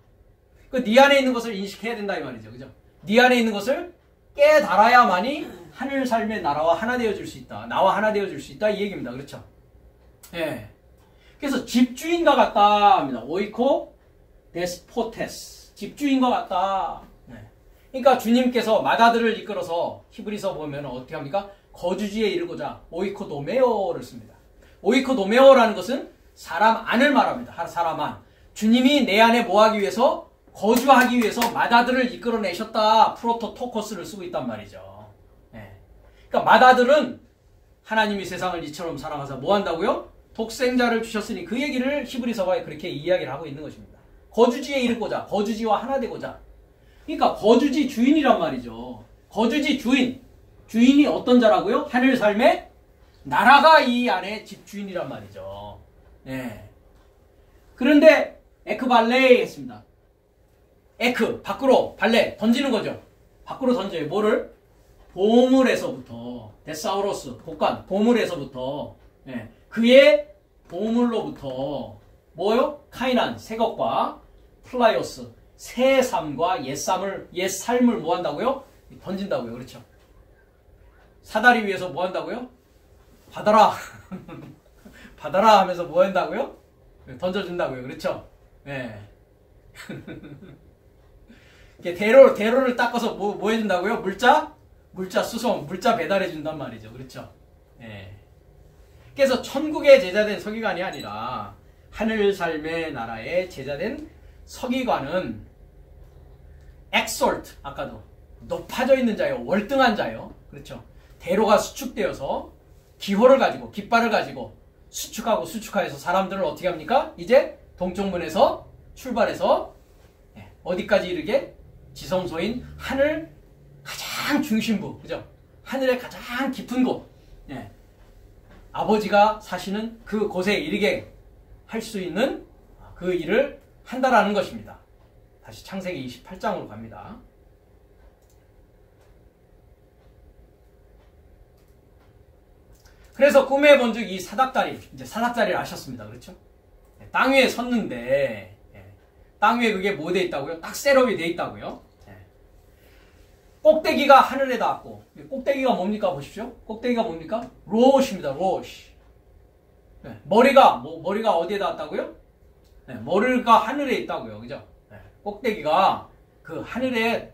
그 네 안에 있는 것을 인식해야 된다 이 말이죠. 그죠? 네 안에 있는 것을 깨달아야만이 하늘 삶의 나라와 하나 되어질 수 있다. 나와 하나 되어질 수 있다 이 얘기입니다. 그렇죠? 예. 그래서 집주인과 같다 합니다. 오이코 데스포테스. 집주인과 같다. 네. 그러니까 주님께서 마다들을 이끌어서 히브리서 보면 어떻게 합니까? 거주지에 이르고자 오이코도메오를 씁니다. 오이코도메오라는 것은 사람 안을 말합니다. 사람 안. 주님이 내 안에 뭐하기 위해서? 거주하기 위해서 마다들을 이끌어내셨다. 프로토토코스를 쓰고 있단 말이죠. 네. 그러니까 마다들은 하나님이 세상을 이처럼 사랑하사 뭐 한다고요? 독생자를 주셨으니 그 얘기를 히브리서가 그렇게 이야기를 하고 있는 것입니다. 거주지에 이르고자, 거주지와 하나 되고자. 그러니까 거주지 주인이란 말이죠. 거주지 주인. 주인이 어떤 자라고요? 하늘 삶의 나라가 이 안에 집주인이란 말이죠. 네. 그런데 에크발레 했습니다. 에크, 밖으로, 발레, 던지는 거죠. 밖으로 던져요. 뭐를? 보물에서부터, 데사우로스, 복관, 보물에서부터, 네. 그의 보물로부터, 뭐요? 카이난, 새것과 플라이오스, 새 삶과 옛 삶을 뭐 한다고요? 던진다고요. 그렇죠? 사다리 위에서 뭐 한다고요? 받아라. 받아라 하면서 뭐 한다고요? 던져준다고요. 그렇죠? 예. 대로를 닦아서 뭐 해준다고요? 물자 수송, 물자 배달해준단 말이죠. 그렇죠? 예. 그래서 천국의 제자된 서기관이 아니라 하늘 삶의 나라의 제자된 서기관은 exalt, 아까도 높아져 있는 자요, 월등한 자요. 그렇죠? 대로가 수축되어서 기호를 가지고 깃발을 가지고 수축하여서 사람들을 어떻게 합니까? 이제 동쪽문에서 출발해서 어디까지 이르게? 지성소인 하늘 가장 중심부, 그죠? 하늘의 가장 깊은 곳, 아버지가 사시는 그 곳에 이르게 할 수 있는 그 일을 한다라는 것입니다. 다시 창세기 28장으로 갑니다. 그래서 꿈에 본즉 이 사닥다리, 이제 사닥다리를 아셨습니다. 그렇죠? 땅 위에 섰는데, 땅 위에 그게 뭐 돼 있다고요? 딱 셋업이 돼 있다고요. 꼭대기가 하늘에 닿았고, 꼭대기가 뭡니까? 보십시오. 꼭대기가 뭡니까? 로시입니다. 로시. 머리가 어디에 닿았다고요? 머리가 하늘에 있다고요. 그죠? 꼭대기가 그 하늘에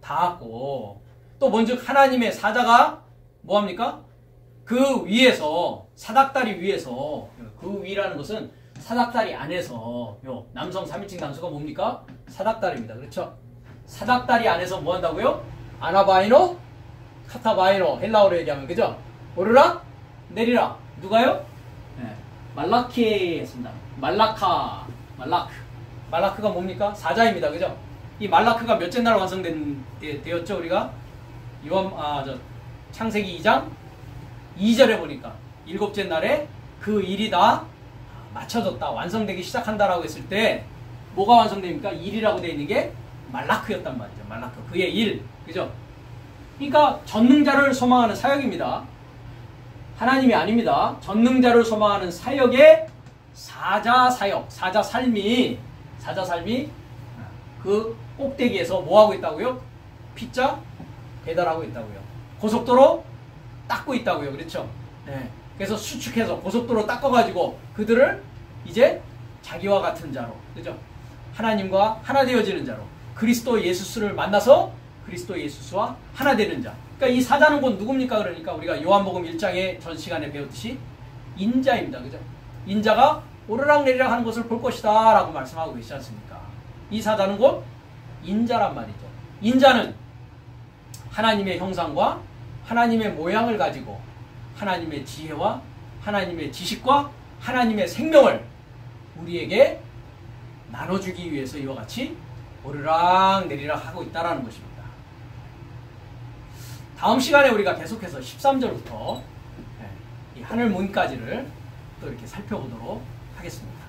닿았고, 또 먼즉 하나님의 사자가 뭐합니까? 그 위에서, 사닥다리 위에서, 그 위라는 것은 사닥다리 안에서, 요 남성 3인칭 단수가 뭡니까? 사닥다리입니다. 그렇죠? 사닥다리 안에서 뭐 한다고요? 아나바이노, 카타바이노, 헬라어로 얘기하면, 그죠? 오르락, 내리락. 누가요? 말라키였습니다. 말라크가 뭡니까? 사자입니다. 그죠? 이 말라크가 몇째 날 완성되었죠? 우리가? 창세기 2장 2절에 보니까 7째 날에 그 일이 다 맞춰졌다, 완성되기 시작한다라고 했을 때 뭐가 완성됩니까? 일이라고 되어 있는 게 말라크였단 말이죠. 말라크. 그의 일. 그죠? 그러니까 전능자를 소망하는 사역입니다. 하나님이 아닙니다. 전능자를 소망하는 사역의 사자사역, 사자삶이 그 꼭대기에서 뭐하고 있다고요? 피자 배달하고 있다고요. 고속도로 닦고 있다고요. 그렇죠? 그래서 수축해서 고속도로 닦아가지고 그들을 이제 자기와 같은 자로, 그죠? 하나님과 하나 되어지는 자로, 그리스도 예수스를 만나서 그리스도 예수스와 하나 되는 자. 그러니까 이 사자는 곧 누굽니까? 그러니까 우리가 요한복음 1장에 전 시간에 배웠듯이 인자입니다. 그죠? 인자가 오르락내리락 하는 것을 볼 것이다 라고 말씀하고 계시지 않습니까? 이 사자는 곧 인자란 말이죠. 인자는 하나님의 형상과 하나님의 모양을 가지고 하나님의 지혜와 하나님의 지식과 하나님의 생명을 우리에게 나눠주기 위해서 이와 같이 오르락내리락 하고 있다는 것입니다. 다음 시간에 우리가 계속해서 13절부터 이 하늘문까지를 또 이렇게 살펴보도록 하겠습니다.